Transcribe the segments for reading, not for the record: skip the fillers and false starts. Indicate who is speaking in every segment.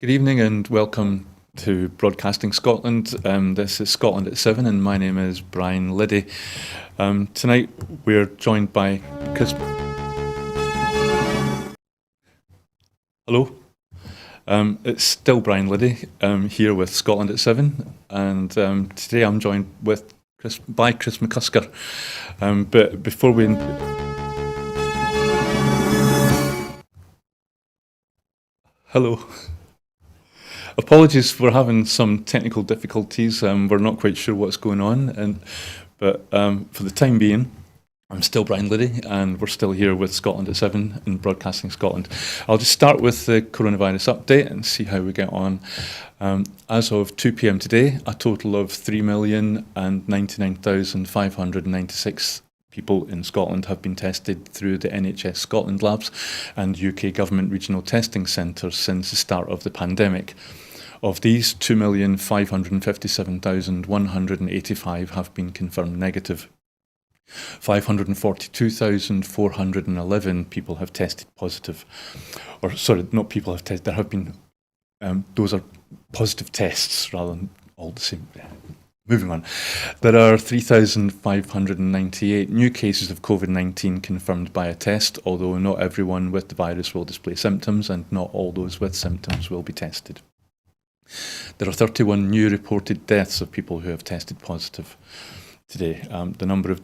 Speaker 1: Good evening and welcome to Broadcasting Scotland. This is Scotland at 7 and my name is Brian Liddy. Tonight we're joined by Chris... Hello. It's still Brian Liddy here with Scotland at 7 and today I'm joined by Chris McCusker. But before we... Hello. Apologies for having some technical difficulties. We're not quite sure what's going on, but for the time being, I'm still Brian Liddy, and we're still here with Scotland at 7 in Broadcasting Scotland. I'll just start with the coronavirus update and see how we get on. As of 2 p.m. today, a total of 3,099,596 people in Scotland have been tested through the NHS Scotland labs and UK government regional testing centres since the start of the pandemic. Of these, 2,557,185 have been confirmed negative. 542,411 people have tested positive. Or, sorry, not people have tested, there have been, those are positive tests rather than all the same. Moving on. There are 3,598 new cases of COVID-19 confirmed by a test, although not everyone with the virus will display symptoms and not all those with symptoms will be tested. There are 31 new reported deaths of people who have tested positive today. The number of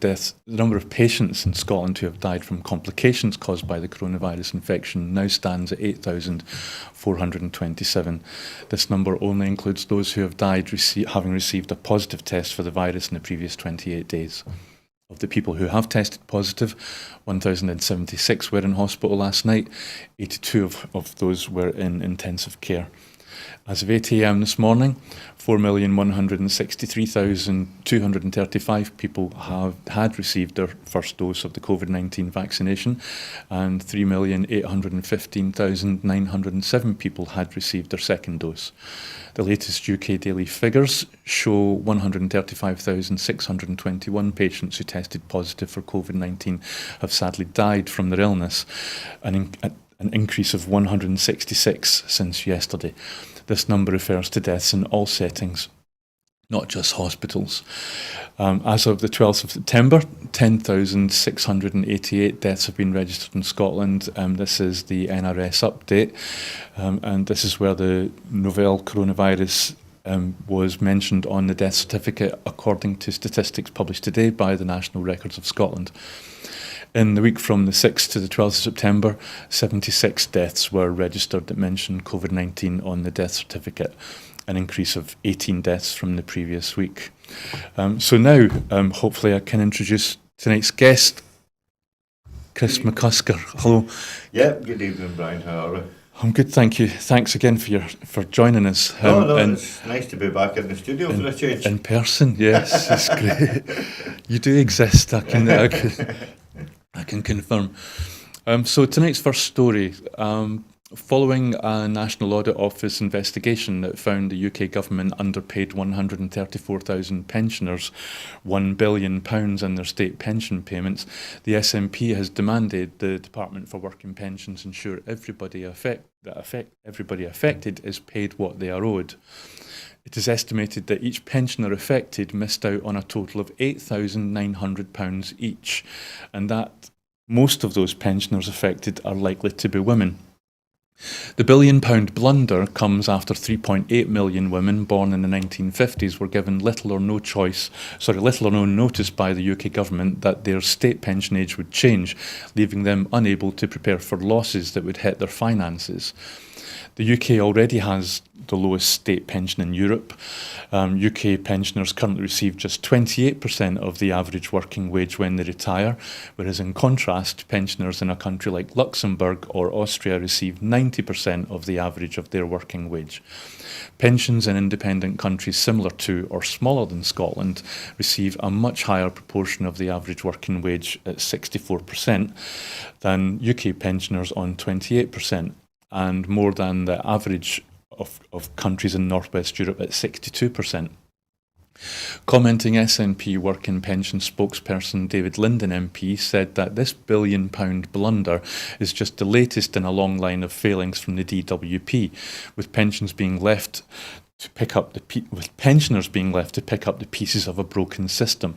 Speaker 1: patients in Scotland who have died from complications caused by the coronavirus infection now stands at 8,427. This number only includes those who have died having received a positive test for the virus in the previous 28 days. Of the people who have tested positive, 1,076 were in hospital last night. 82 of those were in intensive care. As of 8 a.m. this morning, 4,163,235 people had received their first dose of the COVID-19 vaccination and 3,815,907 people had received their second dose. The latest UK daily figures show 135,621 patients who tested positive for COVID-19 have sadly died from their illness, an increase of 166 since yesterday. This number refers to deaths in all settings, not just hospitals. As of the 12th of September, 10,688 deaths have been registered in Scotland. This is the NRS update, and this is where the novel coronavirus was mentioned on the death certificate according to statistics published today by the National Records of Scotland. In the week from the 6th to the 12th of September, 76 deaths were registered that mentioned COVID-19 on the death certificate, an increase of 18 deaths from the previous week. So now, hopefully I can introduce tonight's guest, Chris McCusker. Hello.
Speaker 2: Yeah, good evening, Brian. How are you?
Speaker 1: I'm good, thank you. Thanks again for joining us.
Speaker 2: It's nice to be back in the studio for a change.
Speaker 1: In person, yes, it's great. You do exist, I can confirm. So tonight's first story, following a National Audit Office investigation that found the UK government underpaid 134,000 pensioners £1 billion in their state pension payments, the SNP has demanded the Department for Work and Pensions ensure everybody affected is paid what they are owed. It is estimated that each pensioner affected missed out on a total of £8,900 each, and that most of those pensioners affected are likely to be women. The £1 billion blunder comes after 3.8 million women born in the 1950s were given little or no notice by the UK government that their state pension age would change, leaving them unable to prepare for losses that would hit their finances. The UK already has the lowest state pension in Europe. UK pensioners currently receive just 28% of the average working wage when they retire, whereas in contrast, pensioners in a country like Luxembourg or Austria receive 90% of the average of their working wage. Pensions in independent countries similar to or smaller than Scotland receive a much higher proportion of the average working wage at 64% than UK pensioners on 28%. And more than the average of countries in Northwest Europe at 62%. Commenting, SNP Working Pension spokesperson David Linden MP said that this £1 billion blunder is just the latest in a long line of failings from the DWP, with pensioners being left to pick up the pieces of a broken system.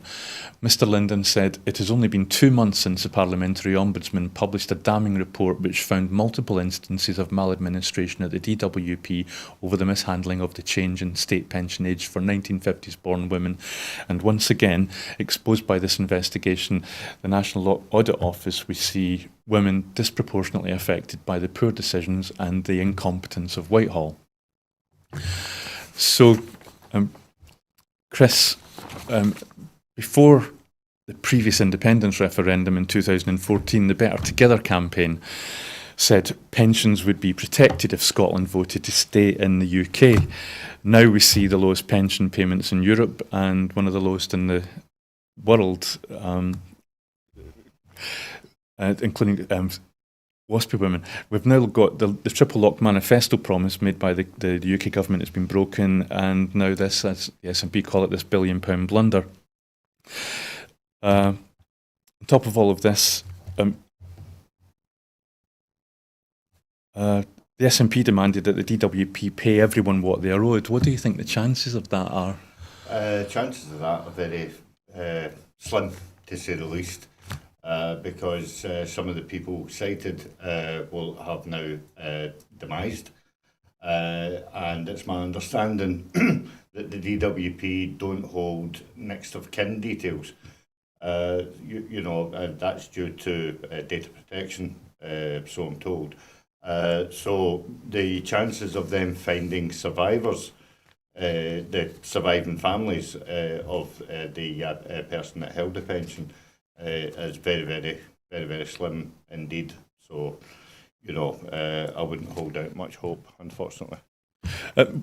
Speaker 1: Mr. Linden said it has only been 2 months since the Parliamentary Ombudsman published a damning report which found multiple instances of maladministration at the DWP over the mishandling of the change in state pension age for 1950s born women. And once again, exposed by this investigation, the National Audit Office, we see women disproportionately affected by the poor decisions and the incompetence of Whitehall. So, Chris, before the previous independence referendum in 2014, the Better Together campaign said pensions would be protected if Scotland voted to stay in the UK. Now we see the lowest pension payments in Europe and one of the lowest in the world, including WASPy women. We've now got the triple lock manifesto promise made by the UK government has been broken, and now this, as the SNP call it, this £1 billion blunder. On top of all of this, the SNP demanded that the DWP pay everyone what they are owed. What do you think the chances of that are?
Speaker 2: Chances of that are very slim, to say the least. Because some of the people cited will have now demised. And it's my understanding that the DWP don't hold next of kin details. That's due to data protection, so I'm told. So the chances of them finding survivors, the surviving families of the person that held the pension, is very, very, very, very slim indeed. So, I wouldn't hold out much hope, unfortunately.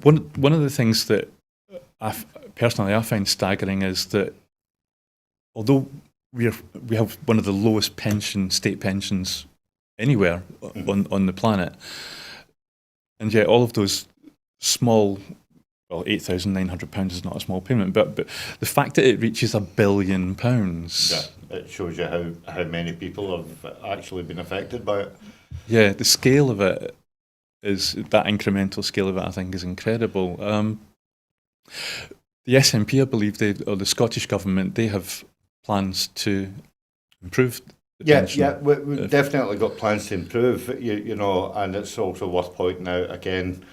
Speaker 1: One of the things that I find staggering is that although we have one of the lowest state pensions anywhere on the planet, and yet all of those small, well, £8,900 is not a small payment, but the fact that it reaches £1 billion.
Speaker 2: Yeah, it shows you how many people have actually been affected by it.
Speaker 1: Yeah, the scale of it is, that incremental scale of it, I think, is incredible. The SNP, I believe, or the Scottish Government, they have plans to improve the pension.
Speaker 2: Yeah, we've definitely got plans to improve, and it's also worth pointing out again,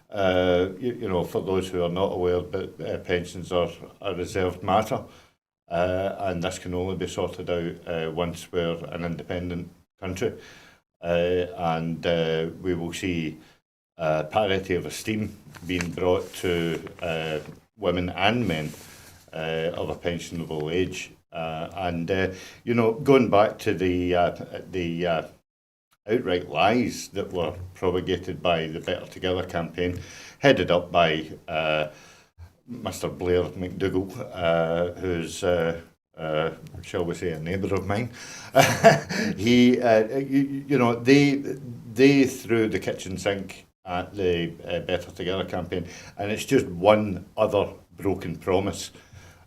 Speaker 2: for those who are not aware, but pensions are a reserved matter, and this can only be sorted out once we're an independent country, and we will see parity of esteem being brought to women and men of a pensionable age, going back to the outright lies that were propagated by the Better Together campaign, headed up by Mr. Blair McDougall, who's, shall we say, a neighbour of mine. They threw the kitchen sink at the Better Together campaign, and it's just one other broken promise,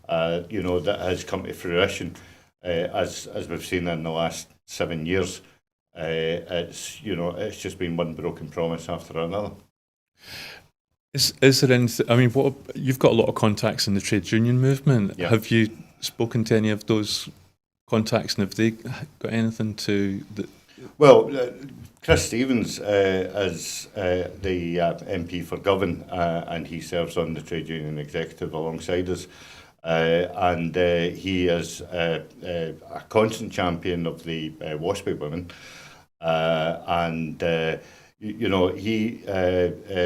Speaker 2: that has come to fruition, as we've seen in the last 7 years. It's just been one broken promise after another.
Speaker 1: Is there anything? I mean, you've got a lot of contacts in the trade union movement.
Speaker 2: Yeah.
Speaker 1: Have you spoken to any of those contacts, and have they got anything to?
Speaker 2: Well, Chris Stevens is the MP for Govan, and he serves on the trade union executive alongside us. And he is a constant champion of the WASPy women, and he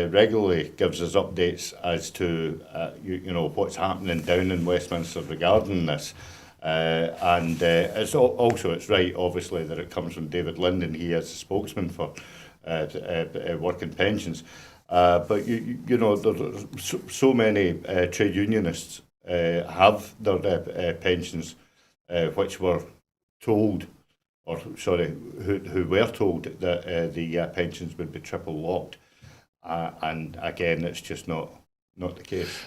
Speaker 2: regularly gives us updates as to what's happening down in Westminster regarding this. And it's right, obviously, that it comes from David Linden. He is a spokesman for working pensions, but there's so many trade unionists have their pensions, which were told, who were told that the pensions would be triple locked, and again, it's just not the case.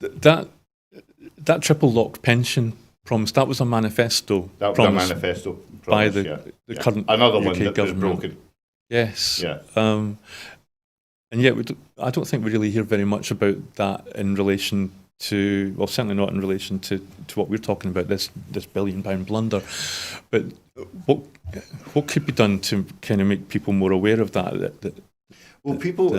Speaker 1: That that triple locked pension promise, that was a manifesto
Speaker 2: That was
Speaker 1: promise
Speaker 2: a manifesto
Speaker 1: by
Speaker 2: promise,
Speaker 1: the current
Speaker 2: another
Speaker 1: UK
Speaker 2: one that
Speaker 1: government.
Speaker 2: was broken.
Speaker 1: Yes.
Speaker 2: Yeah.
Speaker 1: And yet, I don't think we really hear very much about that in relation to, well, certainly not in relation to what we're talking about, this £1 billion blunder. But what could be done to kind of make people more aware of that?
Speaker 2: Well, people,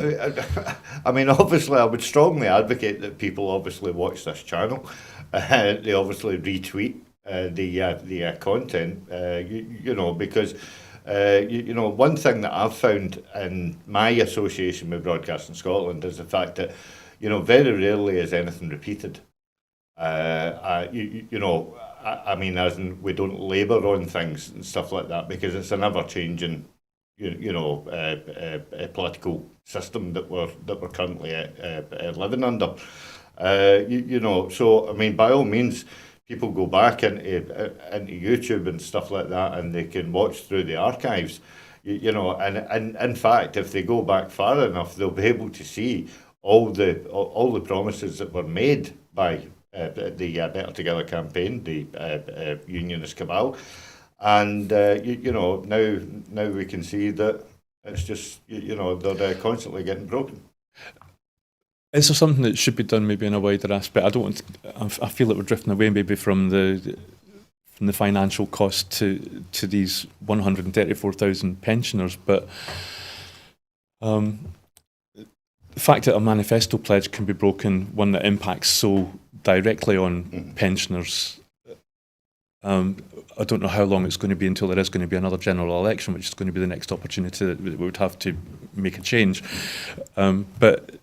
Speaker 2: I mean, obviously, I would strongly advocate that people obviously watch this channel. They obviously retweet the content, because, one thing that I've found in my association with Broadcasting Scotland is the fact that, very rarely is anything repeated. I mean, as in, we don't labour on things and stuff like that because it's an ever-changing political system that we're currently living under. So I mean, by all means, people go back into YouTube and stuff like that, and they can watch through the archives. And in fact, if they go back far enough, they'll be able to see all the promises that were made by the Better Together campaign, the unionist cabal. And now we can see that it's just they're constantly getting broken.
Speaker 1: Is there something that should be done maybe in a wider aspect? I feel that we're drifting away maybe from the financial cost to these 134,000 pensioners, but the fact that a manifesto pledge can be broken, one that impacts so directly on pensioners. I don't know how long it's going to be until there is going to be another general election, which is going to be the next opportunity that we would have to make a change. But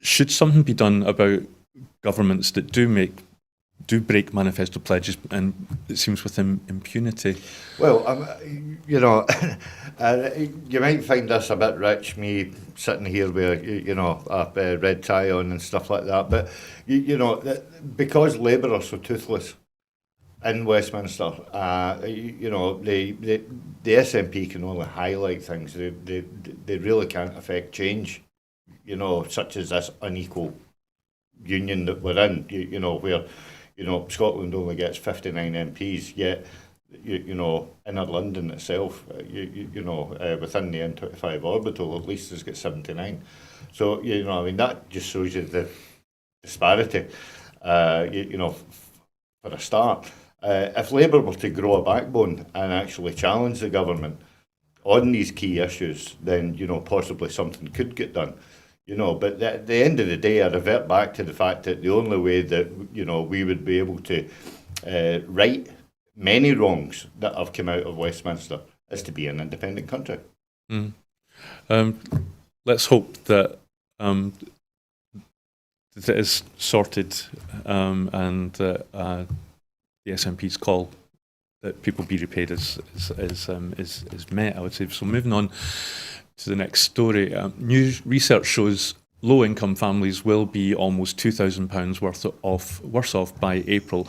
Speaker 1: should something be done about governments that do break manifesto pledges, and it seems with impunity?
Speaker 2: Well, you might find this a bit rich, me sitting here with a red tie on and stuff like that. But because Labour are so toothless in Westminster, the SNP can only highlight things. They really can't affect change, such as this unequal union that we're in, where, Scotland only gets 59 MPs, yet, inner London itself, within the N25 orbital, at least has got 79. So, that just shows you the disparity, for a start. If Labour were to grow a backbone and actually challenge the government on these key issues, then, possibly something could get done. But at the end of the day, I revert back to the fact that the only way that, we would be able to right many wrongs that have come out of Westminster is to be an independent country.
Speaker 1: Let's hope that it is sorted and that the SNP's call that people be repaid is met, I would say. So moving on to the next story. New research shows low-income families will be almost £2,000 worse off by April,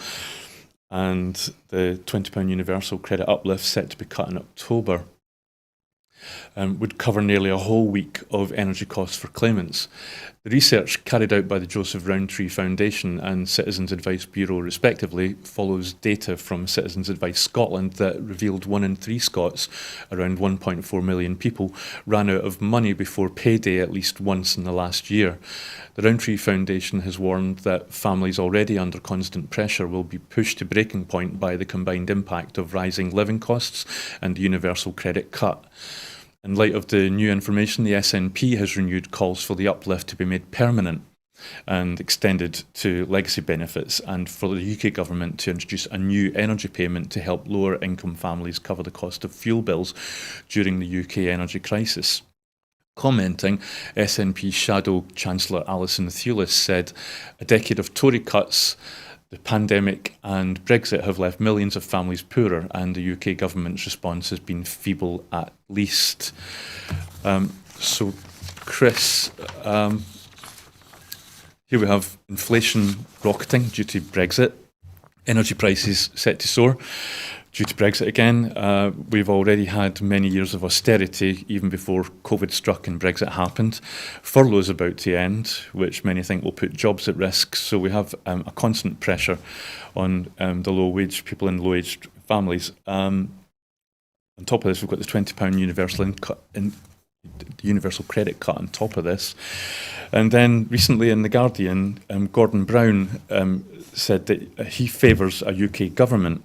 Speaker 1: and the £20 universal credit uplift set to be cut in October would cover nearly a whole week of energy costs for claimants. The research carried out by the Joseph Rowntree Foundation and Citizens Advice Bureau respectively follows data from Citizens Advice Scotland that revealed 1 in 3 Scots, around 1.4 million people, ran out of money before payday at least once in the last year. The Rowntree Foundation has warned that families already under constant pressure will be pushed to breaking point by the combined impact of rising living costs and the universal credit cut. In light of the new information, the SNP has renewed calls for the uplift to be made permanent and extended to legacy benefits, and for the UK government to introduce a new energy payment to help lower income families cover the cost of fuel bills during the UK energy crisis. Commenting, SNP Shadow Chancellor Alison Thewlis said, "A decade of Tory cuts, the pandemic and Brexit have left millions of families poorer, and the UK government's response has been feeble at least." So, Chris, here we have inflation rocketing due to Brexit, energy prices set to soar, due to Brexit again. We've already had many years of austerity, even before COVID struck and Brexit happened. Furlough is about to end, which many think will put jobs at risk. So we have a constant pressure on the low-wage people in low-wage families. On top of this, we've got the £20 universal credit cut on top of this. And then recently in The Guardian, Gordon Brown said that he favours a UK government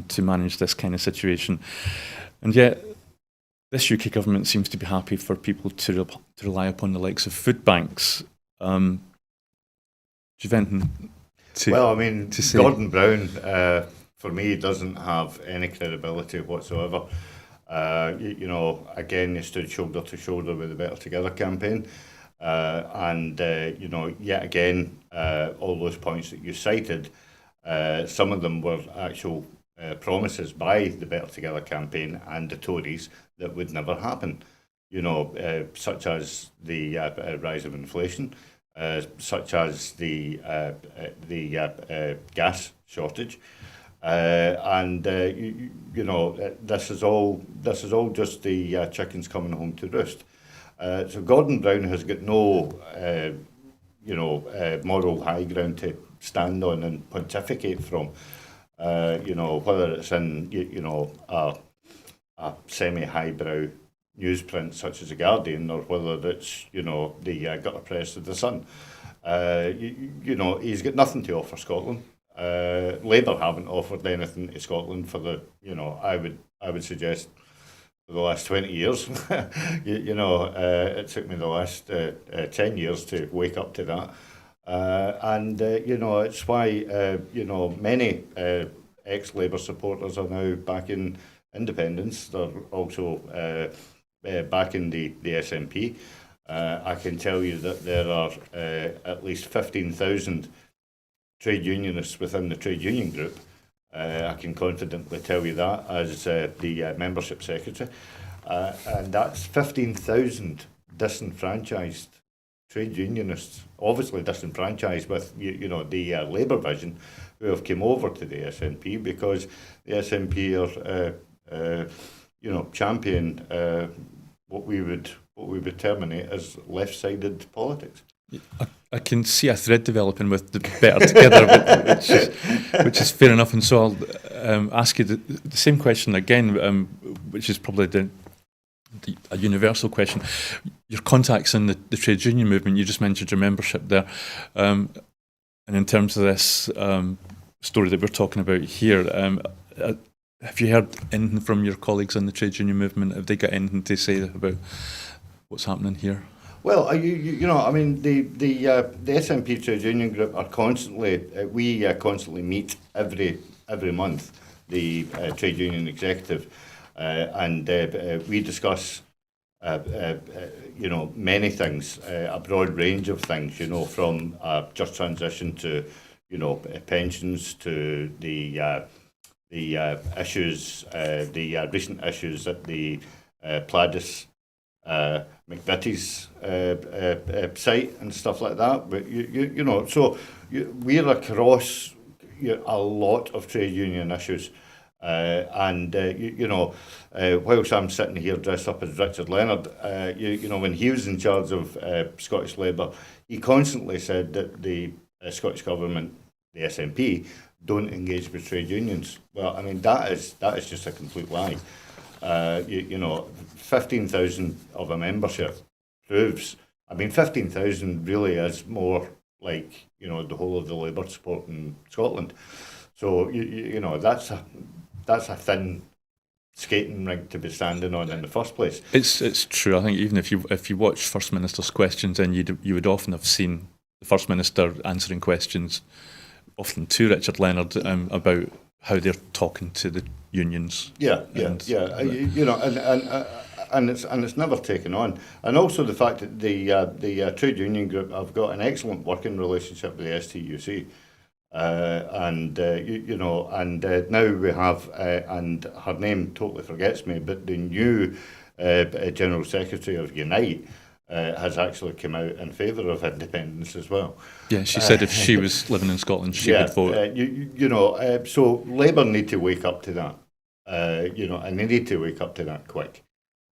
Speaker 1: to manage this kind of situation. And yet, this UK government seems to be happy for people to rely upon the likes of food banks. Do you have anything to say?
Speaker 2: Gordon Brown, for me, doesn't have any credibility whatsoever. Again, he stood shoulder to shoulder with the Better Together campaign. Yet again, all those points that you cited, some of them were actual promises by the Better Together campaign and the Tories that would never happen, such as the rise of inflation, such as the gas shortage. This is all just the chickens coming home to roost. So Gordon Brown has got no, moral high ground to stand on and pontificate from. Whether it's in, a semi-highbrow newsprint such as The Guardian, or whether it's, the gutter press of The Sun. He's got nothing to offer Scotland. Labour haven't offered anything to Scotland for the, I would suggest, for the last 20 years. It took me the last 10 years to wake up to that. It's why, many ex-Labour supporters are now backing independence. They're also backing the SNP. I can tell you that there are at least 15,000 trade unionists within the trade union group. I can confidently tell you that as the membership secretary. And that's 15,000 disenfranchised trade unionists, obviously disenfranchised with the Labour vision, who have come over to the SNP because the SNP are champion what we would terminate as left-sided politics.
Speaker 1: I can see a thread developing with the Better Together, which is fair enough. And so I'll ask you the same question again, which is probably a universal question. Your contacts in the trade union movement, you just mentioned your membership there. And in terms of this story that we're talking about here, have you heard anything from your colleagues in the trade union movement? Have they got anything to say about what's happening here?
Speaker 2: Well, the SNP Trade Union Group are constantly, we constantly meet every month, the Trade Union Executive, and we discuss, many things, a broad range of things, from just transition to, pensions to the issues, the recent issues at the Pladis McVitie's site and stuff like that. But so we're across a lot of trade union issues, whilst I'm sitting here dressed up as Richard Leonard, when he was in charge of Scottish Labour, he constantly said that the Scottish Government, the SNP, don't engage with trade unions. Well, I mean, that is just a complete lie. 15,000 of a membership proves. 15,000 really is more like the whole of the Labour support in Scotland. So that's a thin skating rink to be standing on in the first place.
Speaker 1: It's true. I think even if you watch First Minister's questions, then you would often have seen the First Minister answering questions, often to Richard Leonard, about how they're talking to the unions. And it's never taken on. And also the fact that the trade union group have got an excellent working relationship with the STUC. Now we have, and her name totally forgets me, but the new General Secretary of Unite has actually come out in favour of independence as well. Yeah, she said if she was living in Scotland, she would vote.
Speaker 2: So Labour need to wake up to that. and they need to wake up to that quick.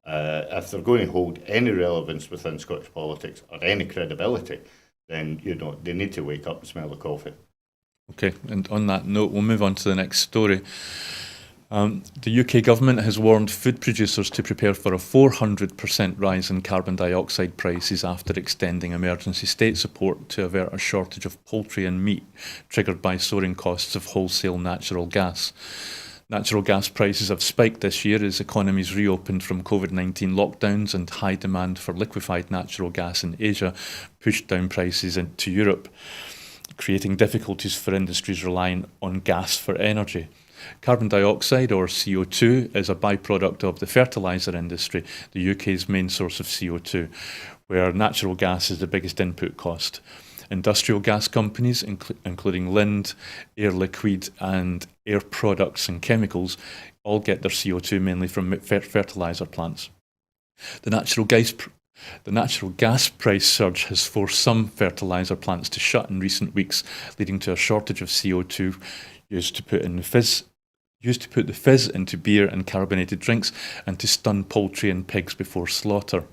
Speaker 2: If they're going to hold any relevance within Scottish politics or any credibility, then, they need to wake up and smell the coffee.
Speaker 1: Okay, and on that note, we'll move on to the next story. The UK government has warned food producers to prepare for a 400% rise in carbon dioxide prices after extending emergency state support to avert a shortage of poultry and meat triggered by soaring costs of wholesale natural gas. Natural gas prices have spiked this year as economies reopened from COVID-19 lockdowns, and high demand for liquefied natural gas in Asia pushed down prices into Europe, creating difficulties for industries relying on gas for energy. Carbon dioxide, or CO2, is a byproduct of the fertiliser industry, the UK's main source of CO2, where natural gas is the biggest input cost. Industrial gas companies, including Lind, Air Liquide and Air Products and Chemicals, all get their CO2 mainly from fertiliser plants. The natural gas price surge has forced some fertiliser plants to shut in recent weeks, leading to a shortage of CO2 used to put the fizz into beer and carbonated drinks, and to stun poultry and pigs before slaughter.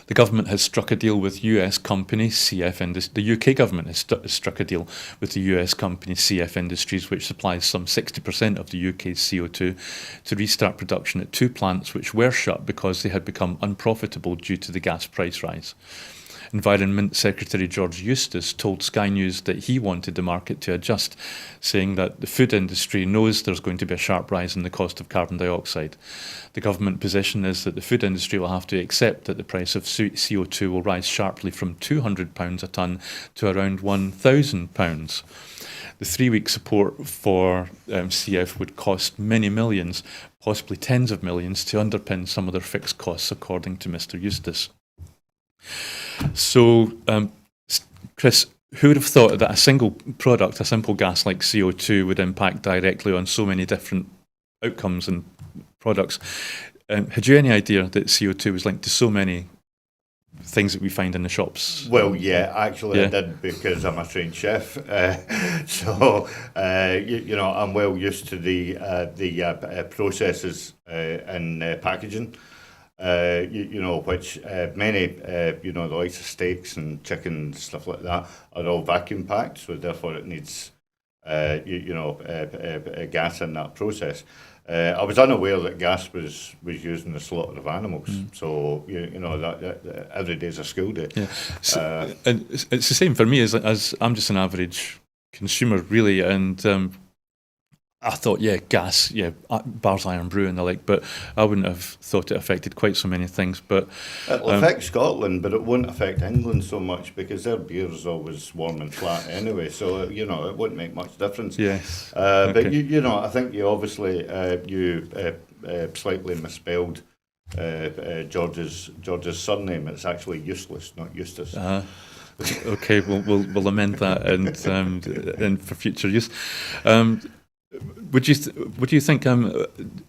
Speaker 1: The government has struck a deal with US company CF Industries. The UK government has struck a deal with the US company CF Industries, which supplies some 60% of the UK's CO2, to restart production at two plants which were shut because they had become unprofitable due to the gas price rise. Environment Secretary George Eustace told Sky News that he wanted the market to adjust, saying that the food industry knows there's going to be a sharp rise in the cost of carbon dioxide. The government position is that the food industry will have to accept that the price of CO2 will rise sharply from £200 a tonne to around £1,000. The 3-week support for CF would cost many millions, possibly tens of millions, to underpin some of their fixed costs, according to Mr Eustace. So, Chris, who would have thought that a single product, a simple gas like CO2, would impact directly on so many different outcomes and products? Had you any idea that CO2 was linked to so many things that we find in the shops?
Speaker 2: Well, yeah, actually I did, because I'm a trained chef. So, I'm well used to the processes in packaging. Which many, the likes of steaks and chicken and stuff like that are all vacuum packed, so therefore it needs, gas in that process. I was unaware that gas was used in the slaughter of animals, so that every day is a school day.
Speaker 1: Yeah, and it's the same for me as I'm just an average consumer, really, and I thought, gas, bars, iron, brew and the like, but I wouldn't have thought it affected quite so many things. But
Speaker 2: it'll affect Scotland, but it won't affect England so much, because their beer is always warm and flat anyway, so, it wouldn't make much difference.
Speaker 1: Yes.
Speaker 2: But, I think you obviously, slightly misspelled George's surname. It's actually Useless, not Eustace.
Speaker 1: Okay, we'll amend that and for future use. Would you think,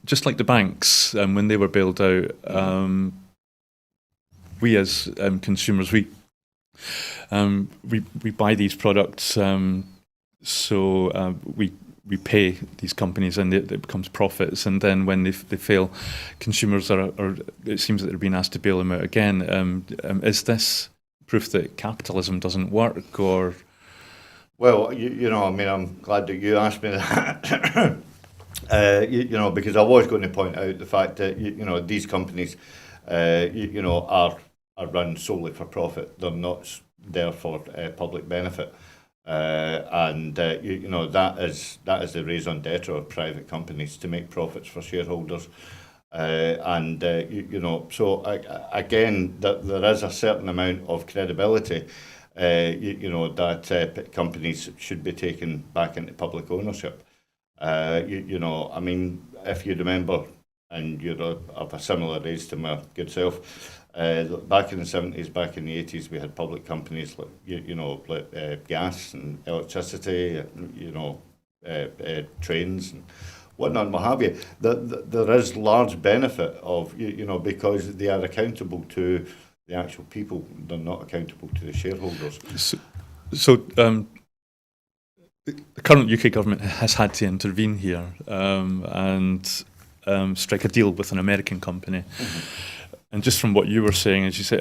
Speaker 1: just like the banks, when they were bailed out, we as consumers, we buy these products, so we pay these companies, and it becomes profits, and then when they fail, consumers are it seems that they're being asked to bail them out again. Is this proof that capitalism doesn't work, or?
Speaker 2: Well, I'm glad that you asked me that, because I was going to point out the fact that, these companies, are run solely for profit. They're not there for public benefit. And that is the raison d'etre of private companies, to make profits for shareholders. So again, there is a certain amount of credibility that companies should be taken back into public ownership. If you remember, and you're of a similar age to my good self, back in the 70s, back in the 80s, we had public companies like gas and electricity, trains and whatnot, and what have you. There is large benefit of, because they are accountable to the actual people. They're not accountable to the shareholders.
Speaker 1: So the current UK government has had to intervene here and strike a deal with an American company. And just from what you were saying, as you say,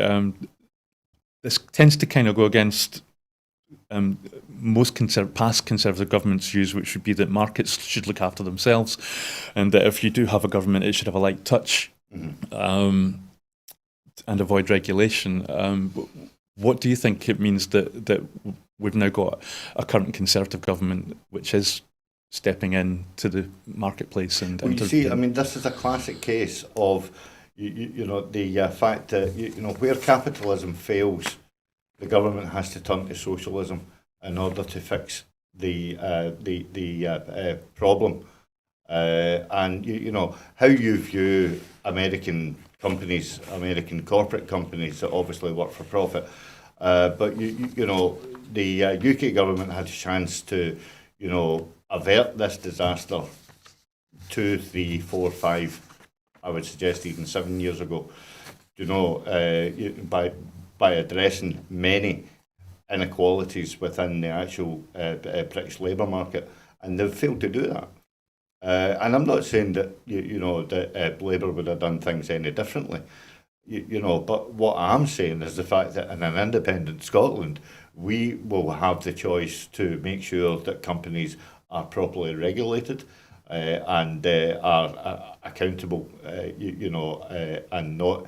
Speaker 1: this tends to kind of go against most past Conservative governments' views, which would be that markets should look after themselves, and that if you do have a government, it should have a light touch and avoid regulation. What do you think it means that we've now got a current Conservative government which is stepping into the marketplace and
Speaker 2: well, you see, I mean, this is a classic case of the fact that where capitalism fails, the government has to turn to socialism in order to fix the problem. And how you view American companies, American corporate companies that obviously work for profit. But the UK government had a chance to avert this disaster 2, 3, 4, 5. I would suggest even 7 years ago. By addressing many inequalities within the actual British labour market, and they've failed to do that. And I'm not saying that that Labour would have done things any differently, but what I'm saying is the fact that in an independent Scotland, we will have the choice to make sure that companies are properly regulated and are accountable, and not,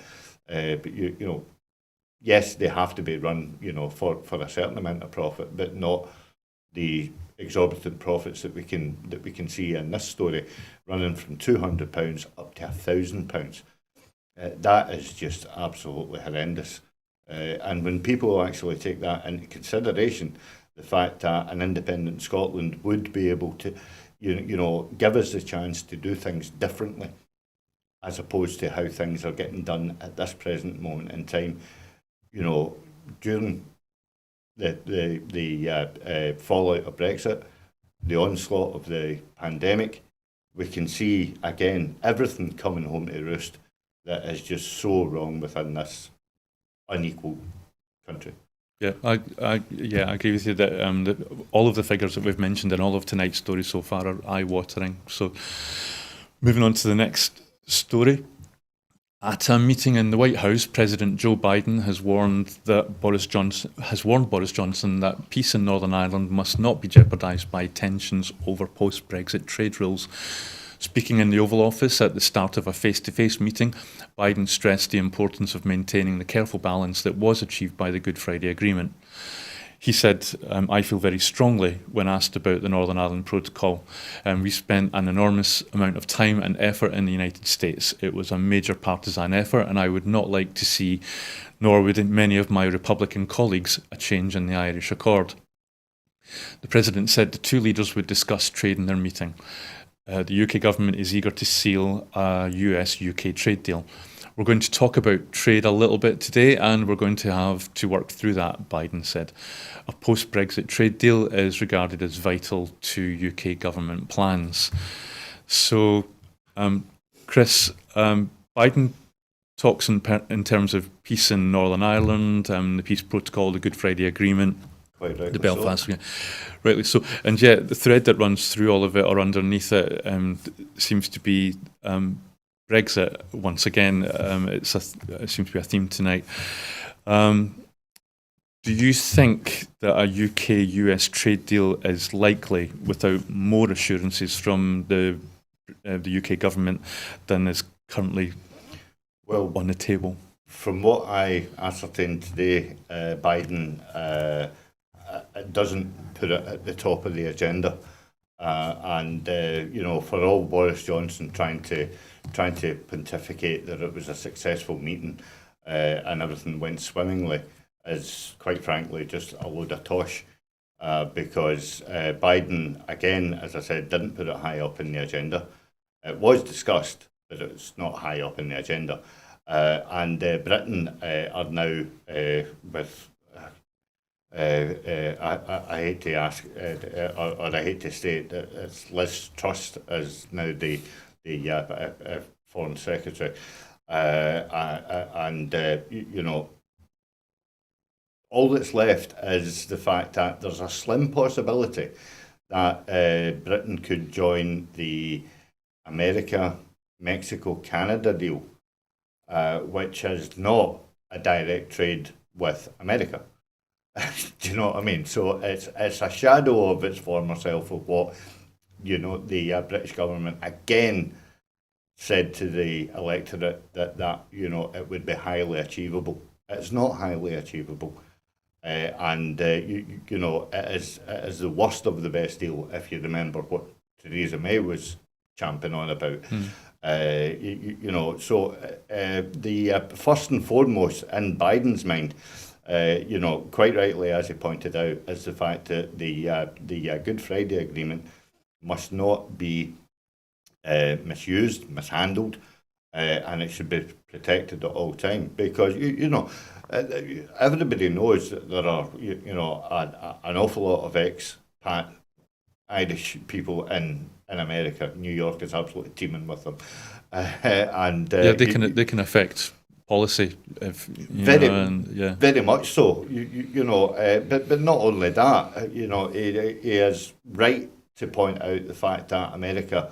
Speaker 2: yes, they have to be run, for a certain amount of profit, but not the exorbitant profits that we can see in this story, running from £200 up to £1,000. That is just absolutely horrendous. And when people actually take that into consideration, the fact that an independent Scotland would be able to, give us the chance to do things differently, as opposed to how things are getting done at this present moment in time. During the fallout of Brexit, the onslaught of the pandemic, we can see again everything coming home to roost that is just so wrong within this unequal country.
Speaker 1: Yeah, I agree with you that all of the figures that we've mentioned in all of tonight's stories so far are eye-watering. So, moving on to the next story. At a meeting in the White House, President Joe Biden has warned Boris Johnson that peace in Northern Ireland must not be jeopardised by tensions over post-Brexit trade rules. Speaking in the Oval Office at the start of a face-to-face meeting, Biden stressed the importance of maintaining the careful balance that was achieved by the Good Friday Agreement. He said, I feel very strongly when asked about the Northern Ireland Protocol. We spent an enormous amount of time and effort in the United States. It was a major partisan effort, and I would not like to see, nor would many of my Republican colleagues, a change in the Irish Accord. The President said the two leaders would discuss trade in their meeting. The UK government is eager to seal a US-UK trade deal. We're going to talk about trade a little bit today, and we're going to have to work through that, Biden said. A post-Brexit trade deal is regarded as vital to UK government plans. So, Chris, Biden talks in terms of peace in Northern Ireland, the peace protocol, the Good Friday Agreement, the Belfast Agreement. Rightly so. And yet the thread that runs through all of it, or underneath it, seems to be Brexit once again. It seems to be a theme tonight. Do you think that a UK-US trade deal is likely without more assurances from the UK government than is currently on the table?
Speaker 2: From what I ascertained today, Biden doesn't put it at the top of the agenda, and for all Boris Johnson trying to pontificate that it was a successful meeting and everything went swimmingly is, quite frankly, just a load of tosh, because Biden, again, as I said, didn't put it high up in the agenda. It was discussed, but it's not high up in the agenda. And Britain are now with, I hate to ask, or I hate to state that it's Liz Truss as now the Foreign Secretary, and all that's left is the fact that there's a slim possibility that Britain could join the America-Mexico-Canada deal, which is not a direct trade with America. Do you know what I mean? So it's a shadow of its former self of what, the British government again said to the electorate that it would be highly achievable. It's not highly achievable. And it is the worst of the best deal, if you remember what Theresa May was champing on about. The first and foremost in Biden's mind, quite rightly, as he pointed out, is the fact that the Good Friday Agreement must not be misused, mishandled, and it should be protected at all time, because everybody knows that there are an awful lot of expat Irish people in America. New York is absolutely teeming with them, and
Speaker 1: they can affect policy if
Speaker 2: very much so. But not only that, he is right to point out the fact that America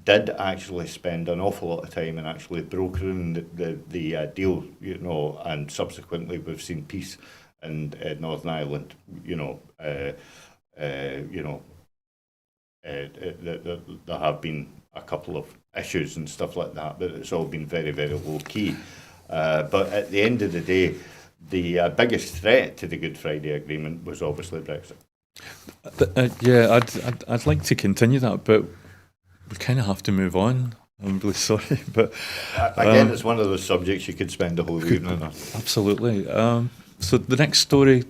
Speaker 2: did actually spend an awful lot of time in actually brokering the deal, and subsequently we've seen peace in Northern Ireland. There have been a couple of issues and stuff like that, but it's all been very, very low key. But at the end of the day, the biggest threat to the Good Friday Agreement was obviously Brexit.
Speaker 1: I'd like to continue that, but we kind of have to move on. I'm really sorry, but
Speaker 2: again, it's one of those subjects you could spend the whole evening on.
Speaker 1: Absolutely. So the next story,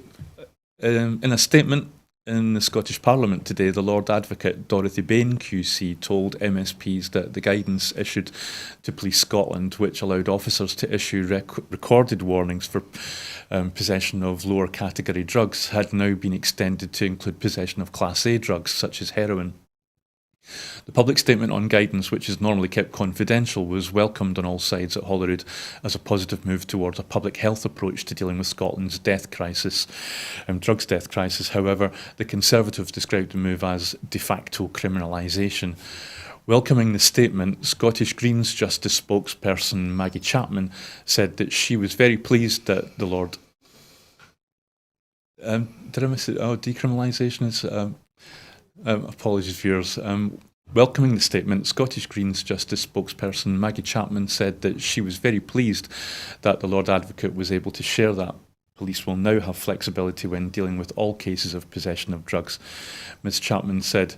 Speaker 1: in a statement in the Scottish Parliament today, the Lord Advocate Dorothy Bain QC told MSPs that the guidance issued to Police Scotland, which allowed officers to issue recorded warnings for possession of lower category drugs, had now been extended to include possession of Class A drugs such as heroin. The public statement on guidance, which is normally kept confidential, was welcomed on all sides at Holyrood as a positive move towards a public health approach to dealing with Scotland's drugs death crisis. However, the Conservatives described the move as de facto criminalisation. Welcoming the statement, Scottish Greens Justice spokesperson Maggie Chapman said that she was very pleased that the Lord... did I miss it? Oh, decriminalisation is... apologies, viewers. Welcoming the statement, Scottish Greens Justice spokesperson Maggie Chapman said that she was very pleased that the Lord Advocate was able to share that police will now have flexibility when dealing with all cases of possession of drugs. Ms Chapman said,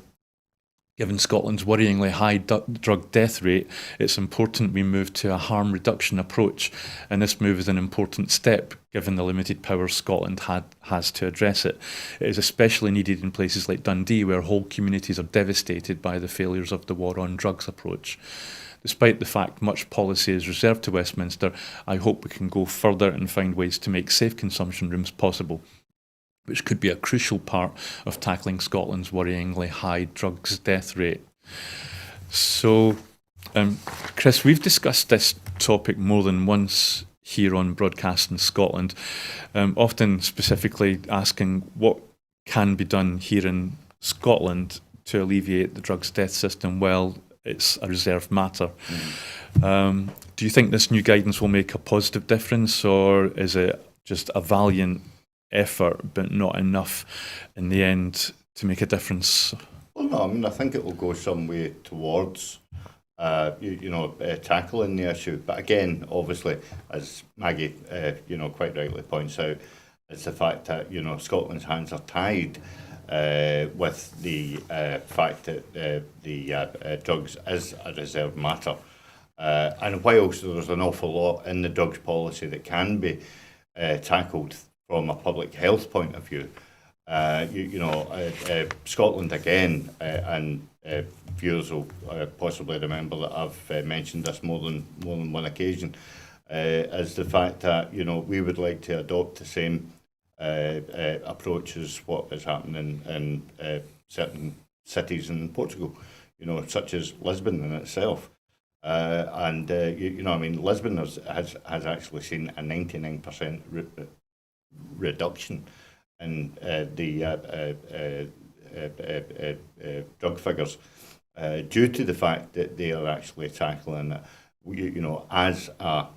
Speaker 1: given Scotland's worryingly high drug death rate, it's important we move to a harm reduction approach, and this move is an important step given the limited powers Scotland has to address it. It is especially needed in places like Dundee, where whole communities are devastated by the failures of the war on drugs approach. Despite the fact much policy is reserved to Westminster, I hope we can go further and find ways to make safe consumption rooms possible, which could be a crucial part of tackling Scotland's worryingly high drugs death rate. So, Chris, we've discussed this topic more than once here on Broadcast in Scotland, often specifically asking what can be done here in Scotland to alleviate the drugs death system. Well, it's a reserved matter. Do you think this new guidance will make a positive difference, or is it just a valiant effort but not enough in the end to make a difference?
Speaker 2: Well, no, I mean, I think it will go some way towards tackling the issue. But again, obviously, as Maggie quite rightly points out, it's the fact that Scotland's hands are tied with the fact that the drugs is a reserved matter. And whilst there's an awful lot in the drugs policy that can be tackled from a public health point of view, Scotland again, and viewers will possibly remember that I've mentioned this more than one occasion, is the fact that we would like to adopt the same approach as what is happening in certain cities in Portugal, such as Lisbon in itself. Lisbon has actually seen a 99% reduction in the drug figures due to the fact that they are actually tackling it, as a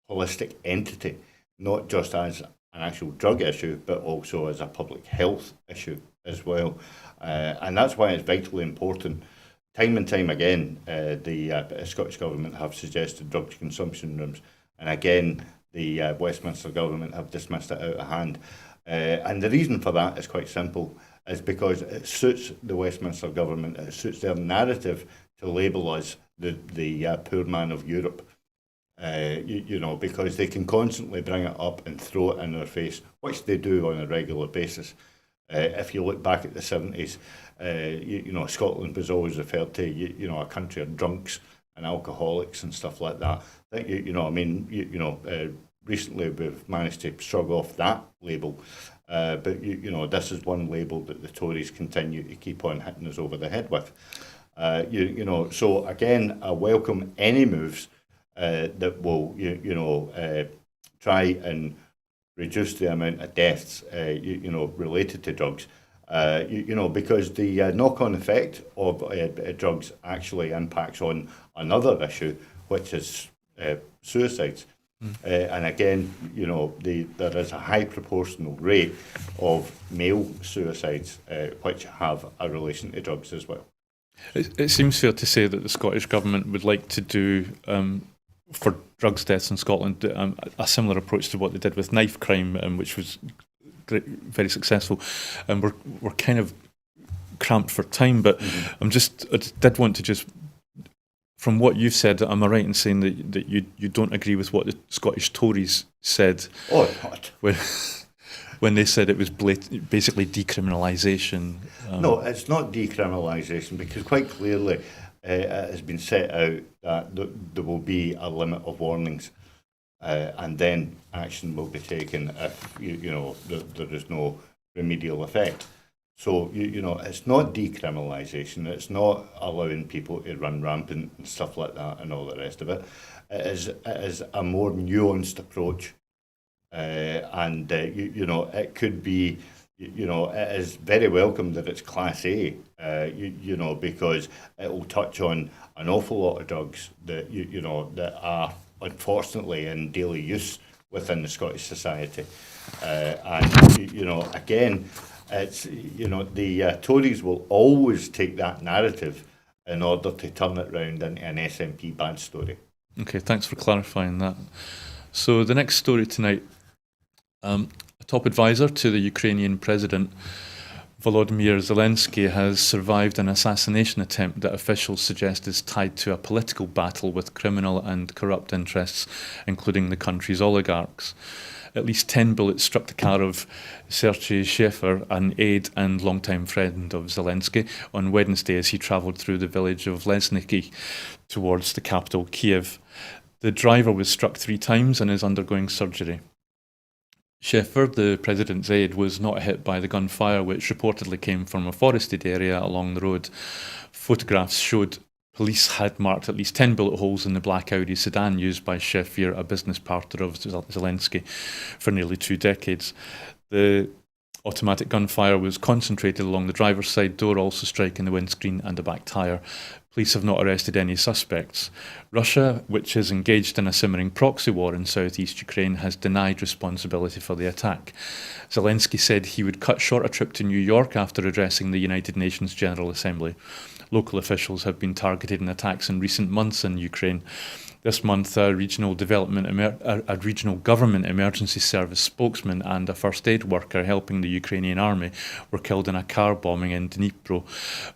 Speaker 2: holistic entity, not just as an actual drug issue, but also as a public health issue as well. And that's why it's vitally important. Time and time again, the Scottish Government have suggested drug consumption rooms, and again, the Westminster Government have dismissed it out of hand. And the reason for that is quite simple, is because it suits the Westminster Government, it suits their narrative to label us the poor man of Europe. Because they can constantly bring it up and throw it in their face, which they do on a regular basis. If you look back at the 70s, Scotland was always referred to, a country of drunks and alcoholics and stuff like that. Recently we've managed to shrug off that label, but this is one label that the Tories continue to keep on hitting us over the head with. So again, I welcome any moves that will, try and reduce the amount of deaths, related to drugs. Because the knock-on effect of drugs actually impacts on another issue, which is suicides. And again, there is a high proportional rate of male suicides which have a relation to drugs as well.
Speaker 1: It seems fair to say that the Scottish Government would like to do, for drugs deaths in Scotland, a similar approach to what they did with knife crime, which was very successful. And we're kind of cramped for time, but I did want to just, from what you've said, am I right in saying that you don't agree with what the Scottish Tories said?
Speaker 2: Oh, not.
Speaker 1: When they said it was basically decriminalisation?
Speaker 2: No, it's not decriminalisation, because quite clearly it has been set out that there will be a limit of warnings, and then action will be taken if there is no remedial effect. So it's not decriminalisation. It's not allowing people to run rampant and stuff like that and all the rest of it. It is a more nuanced approach, and it could be. It is very welcome that it's Class A, because it will touch on an awful lot of drugs that that are unfortunately in daily use within the Scottish society, and again, it's the Tories will always take that narrative in order to turn it round into an SNP bad story.
Speaker 1: Okay, thanks for clarifying that. So the next story tonight. A top advisor to the Ukrainian president, Volodymyr Zelensky, has survived an assassination attempt that officials suggest is tied to a political battle with criminal and corrupt interests, including the country's oligarchs. At least 10 bullets struck the car of Sergei Sheffer, an aide and longtime friend of Zelensky, on Wednesday as he travelled through the village of Lesniki towards the capital, Kiev. The driver was struck 3 times and is undergoing surgery. Sheffer, the president's aide, was not hit by the gunfire, which reportedly came from a forested area along the road. Photographs showed police had marked at least 10 bullet holes in the black Audi sedan used by Sheffer, a business partner of Zelensky, for nearly 2 decades. The automatic gunfire was concentrated along the driver's side door, also striking the windscreen and the back tyre. Police have not arrested any suspects. Russia, which is engaged in a simmering proxy war in southeast Ukraine, has denied responsibility for the attack. Zelensky said he would cut short a trip to New York after addressing the United Nations General Assembly. Local officials have been targeted in attacks in recent months in Ukraine. This month, a regional government emergency service spokesman and a first aid worker helping the Ukrainian army were killed in a car bombing in Dnipro.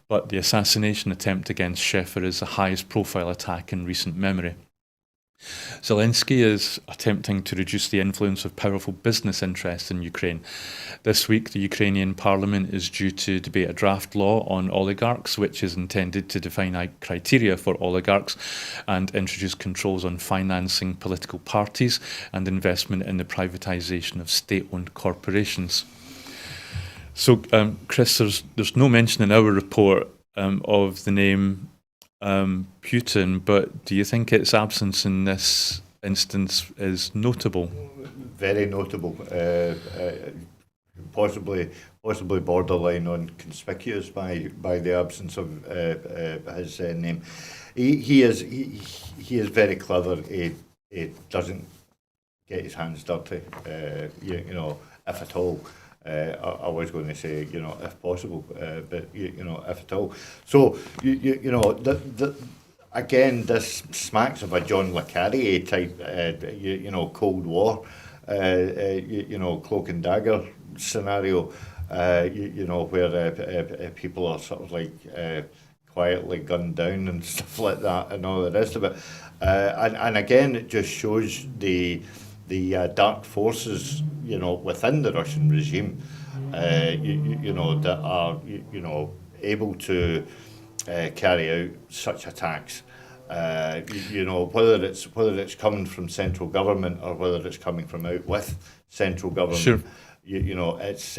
Speaker 1: But the assassination attempt against Sheffer is the highest profile attack in recent memory. Zelensky is attempting to reduce the influence of powerful business interests in Ukraine. This week, the Ukrainian parliament is due to debate a draft law on oligarchs, which is intended to define criteria for oligarchs and introduce controls on financing political parties and investment in the privatisation of state-owned corporations. So, Chris, there's no mention in our report of the name Putin, but do you think its absence in this instance is notable?
Speaker 2: Very notable. possibly borderline on conspicuous by the absence of his name. He is very clever. He doesn't get his hands dirty, you know, if at all. I was going to say, you know, if possible, but you know, if at all. So you know, again, this smacks of a John le Carre type, you know, Cold War, you know, cloak and dagger scenario, you know, where people are sort of like quietly gunned down and stuff like that, and all the rest of it. And again, it just shows the dark forces, you know, within the Russian regime, you know, that are, you know, able to carry out such attacks. You know, whether it's coming from central government or whether it's coming from out with central government,
Speaker 1: Sure.
Speaker 2: You know, it's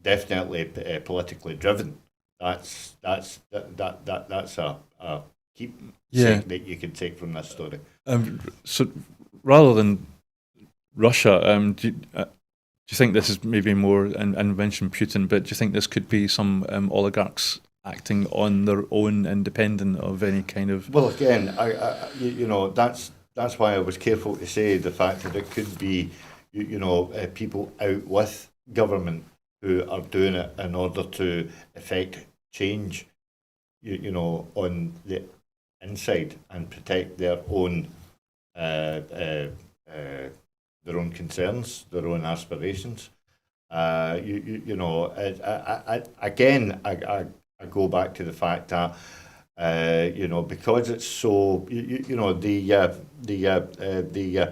Speaker 2: definitely politically driven. That's a keep that you can take from this story.
Speaker 1: So rather than Russia, do you think this is maybe more, and mention Putin, but do you think this could be some oligarchs acting on their own, independent of any kind of...
Speaker 2: Well, again, you know, that's why I was careful to say the fact that it could be, you know, people out with government who are doing it in order to effect change, you know, on the inside and protect their own concerns, their own aspirations. You know, I go back to the fact that you know, because it's so, you know, the